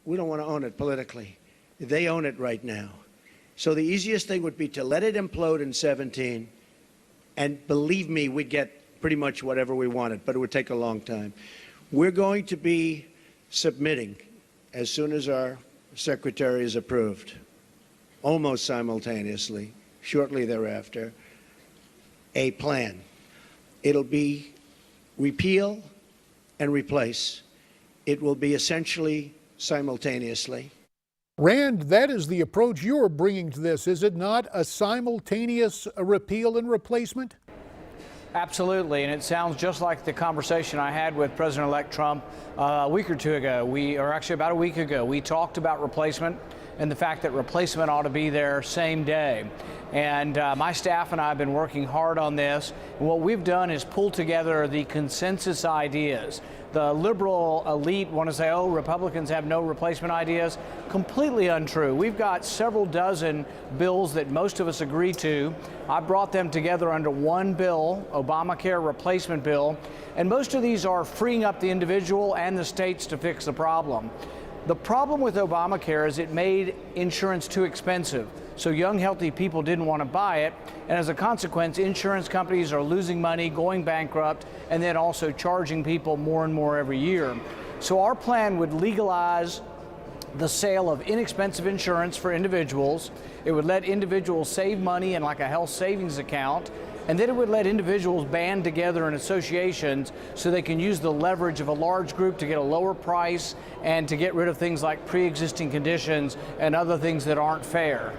we don't want to own it politically. They own it right now. So the easiest thing would be to let it implode in 17, and believe me, we'd get pretty much whatever we wanted, but it would take a long time. We're going to be submitting, as soon as our secretary is approved, almost simultaneously, shortly thereafter, a plan. It'll be repeal and replace. It will be essentially simultaneously. Rand, that is the approach you're bringing to this, is it not? A simultaneous repeal and replacement? Absolutely, and it sounds just like the conversation I had with President-elect Trump a week or two ago. Or actually about a week ago, we talked about replacement and the fact that replacement ought to be there same day. And my staff and I have been working hard on this. And what we've done is pull together the consensus ideas. The liberal elite want to say, oh, Republicans have no replacement ideas. Completely untrue. We've got several dozen bills that most of us agree to. I brought them together under one bill, Obamacare replacement bill, and most of these are freeing up the individual and the states to fix the problem. The problem with Obamacare is it made insurance too expensive, so young, healthy people didn't want to buy it, and as a consequence, insurance companies are losing money, going bankrupt, and then also charging people more and more every year. So our plan would legalize the sale of inexpensive insurance for individuals. It would let individuals save money in like a health savings account, and then it would let individuals band together in associations so they can use the leverage of a large group to get a lower price and to get rid of things like pre-existing conditions and other things that aren't fair.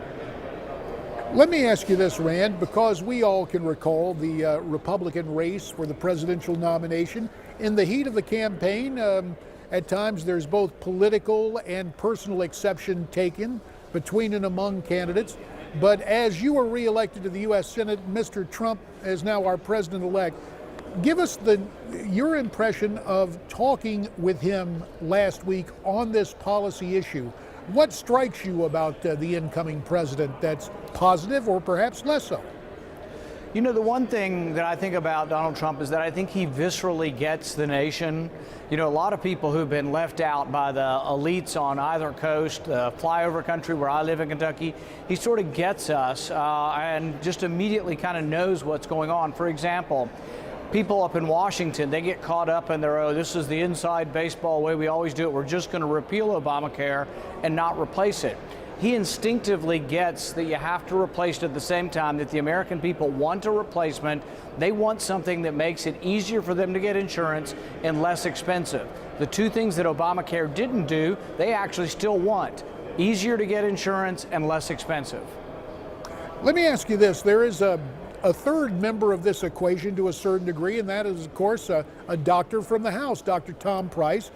Let me ask you this, Rand, because we all can recall the Republican race for the presidential nomination. In the heat of the campaign, at times there's both political and personal exception taken between and among candidates. But as you were reelected to the U.S. Senate, Mr. Trump is now our president-elect. Give us your impression of talking with him last week on this policy issue. What strikes you about the incoming president that's positive or perhaps less so? You know, the one thing that I think about Donald Trump is that I think he viscerally gets the nation. You know, a lot of people who've been left out by the elites on either coast, flyover country where I live in Kentucky, he sort of gets us and just immediately kind of knows what's going on. For example, people up in Washington, they get caught up in their, oh, this is the inside baseball way we always do it. We're just going to repeal Obamacare and not replace it. He instinctively gets that you have to replace it at the same time, that the American people want a replacement. They want something that makes it easier for them to get insurance and less expensive. The two things that Obamacare didn't do, they actually still want. Easier to get insurance and less expensive. Let me ask you this. There is a third member of this equation to a certain degree, and that is, of course, a doctor from the House, Dr. Tom Price,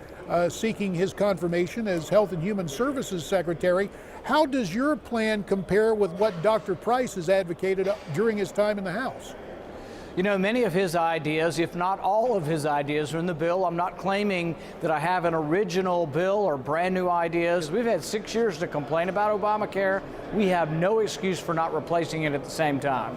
seeking his confirmation as Health and Human Services Secretary. How does your plan compare with what Dr. Price has advocated during his time in the House? You know, many of his ideas, if not all of his ideas, are in the bill. I'm not claiming that I have an original bill or brand new ideas. We've had 6 years to complain about Obamacare. We have no excuse for not replacing it at the same time.